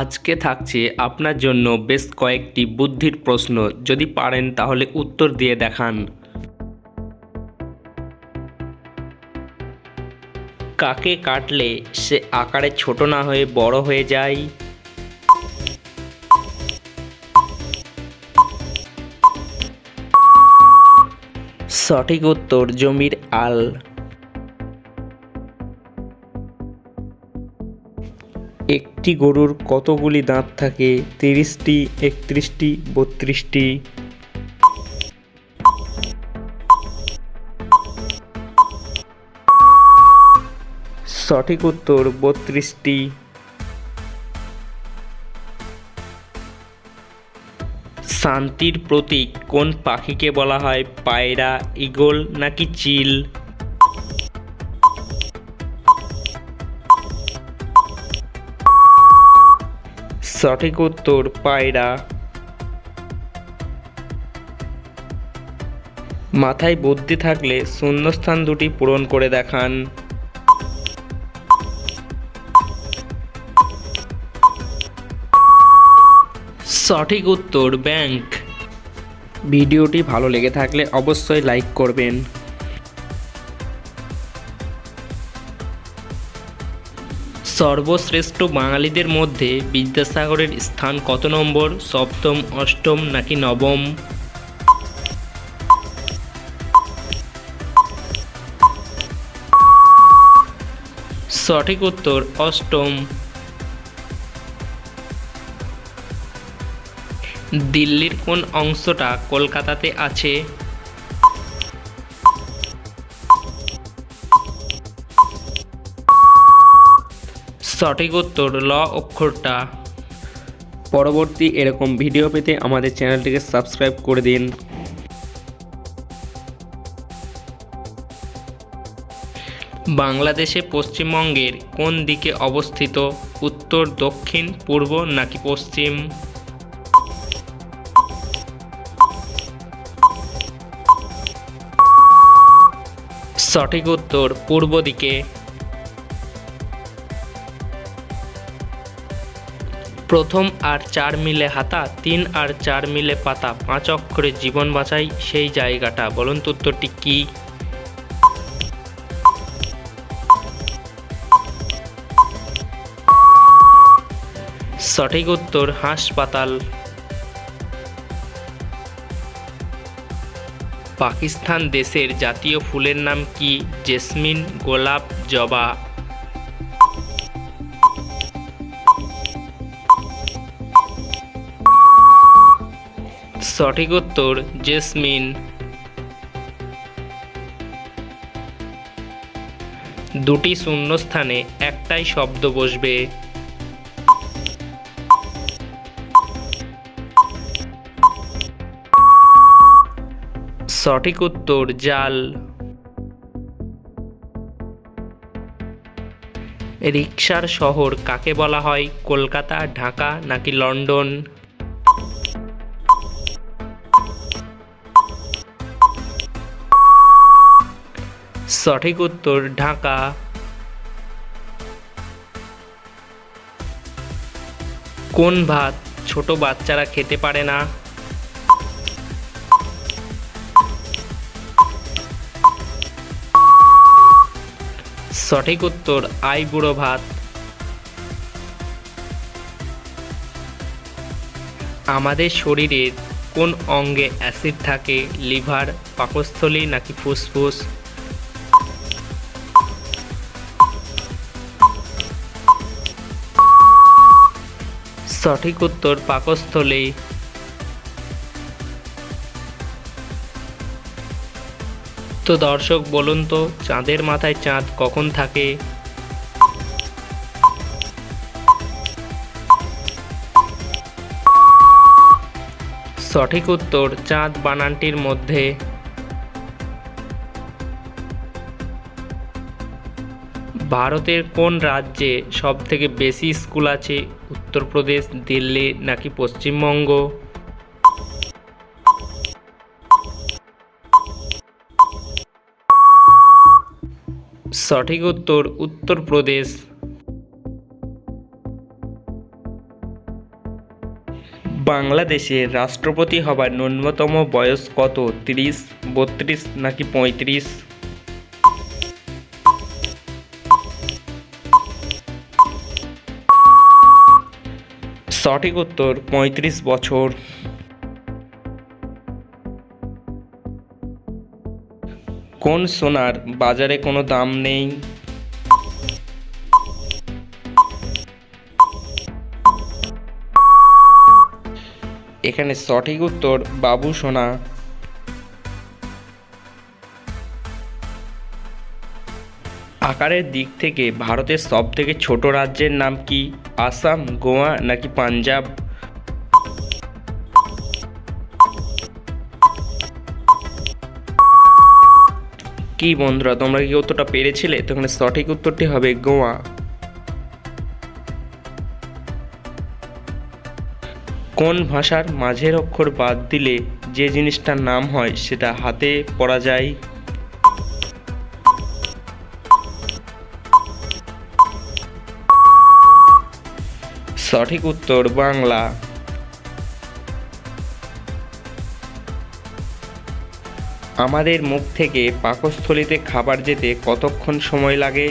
আজকে থাকছে আপনার জন্য বেশ কয়েকটি বুদ্ধির প্রশ্ন। যদি পারেন তাহলে উত্তর দিয়ে দেখান। কাকে কাটলে সে আকারে ছোট না হয়ে বড় হয়ে যায়? সঠিক উত্তর জমির আল। একটি গরুর কতগুলি দাঁত থাকে? 30টি, 31টি, 32টি? সঠিক উত্তর 32টি। শান্তির প্রতীক কোন পাখিকে বলা হয়? পায়রা, ঈগল নাকি চিল? সঠিক উত্তর পায়রা। মাথায় বুদ্ধি থাকলে শূন্যস্থান দুটি পূরণ করে দেখান। সঠিক উত্তর ব্যাংক। ভিডিওটি ভালো লেগে থাকলে অবশ্যই লাইক করবেন। সর্বশ্রেষ্ঠ বাঙালিদের মধ্যে বিদ্যাসাগরের স্থান কত নম্বর? 7ম, 8ম নাকি 9ম? সঠিক উত্তর 8ম। দিল্লির কোন অংশটা কলকাতাতে আছে? সঠিক উত্তর ল অক্ষরটা। পরবর্তী এরকম ভিডিও পেতে আমাদের চ্যানেলটিকে সাবস্ক্রাইব করে দিন। বাংলাদেশে পশ্চিমবঙ্গের কোন দিকে অবস্থিত? উত্তর, দক্ষিণ, পূর্ব নাকি পশ্চিম? সঠিক উত্তর পূর্ব দিকে। প্রথম আর 4 মিলে হাতা, 3 আর 4 মিলে পাতা, 5 অক্ষরে জীবন বাঁচাই সেই জায়গাটা। বলুন তো উত্তরটি কি? সঠিক উত্তর হাসপাতাল। পাকিস্তান দেশের জাতীয় ফুলের নাম কি? জেসমিন, গোলাপ, জবা? সঠিক উত্তর জেসমিন। দুটি শূন্যস্থানে একটাই শব্দ বসবে। সঠিক উত্তর জাল। রিকশার শহর কাকে বলা হয়? কলকাতা, ঢাকা নাকি লন্ডন? সঠিক উত্তর ঢাকা। কোন ভাত ছোট বাচ্চারা খেতে পারে না? সঠিক উত্তর আইবুড়ো ভাত। আমাদের শরীরের কোন অঙ্গে অ্যাসিড থাকে? লিভার, পাকস্থলী নাকি ফুসফুস? সঠিক উত্তর পাকস্থলী। তো দর্শক বলুন তো চাঁদের মাথায় চাঁদ কখন থাকে? সঠিক উত্তর চাঁদ বানানটির মধ্যে। ভারতের কোন রাজ্যে সবথেকে বেশি স্কুল আছে? উত্তরপ্রদেশ, দিল্লি নাকি পশ্চিমবঙ্গ? সঠিক উত্তর উত্তরপ্রদেশ। বাংলাদেশের রাষ্ট্রপতি হবার ন্যূনতম বয়স কত? 30, 32 নাকি 35? সঠিক উত্তর 35 বছর। কোন সোনার বাজারে কোনো দাম নেই? এখানে সঠিক উত্তর বাবু সোনা। আকারের দিক থেকে ভারতের সবথেকে ছোট রাজ্যের নাম কি? আসাম, গোয়া নাকি পাঞ্জাব? কি বন্ধুরা, তোমরা কি উত্তরটা পেরেছিলে? তো এখানে সঠিক উত্তরটি হবে গোয়া। কোন ভাষার মাঝের অক্ষর বাদ দিলে যে জিনিসটার নাম হয় সেটা হাতে পড়া যায়? সঠিক উত্তর বাংলা। আমাদের মুখ থেকে পাকস্থলীতে খাবার যেতে কতক্ষণ সময় লাগে?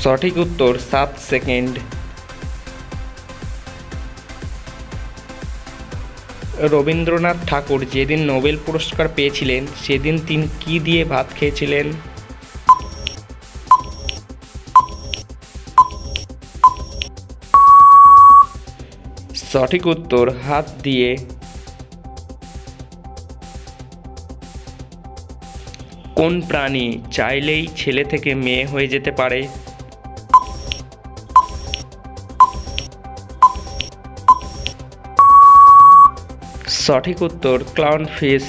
সঠিক উত্তর 7 সেকেন্ড। রবীন্দ্রনাথ ঠাকুর যেদিন নোবেল পুরস্কার পেয়েছিলেন সেদিন তিনি কি দিয়ে ভাত খেয়েছিলেন? সঠিক উত্তর হাত দিয়ে। কোন প্রাণী চাইলেই ছেলে থেকে মেয়ে হয়ে যেতে পারে? সঠিক উত্তর ক্লাউন ফিশ।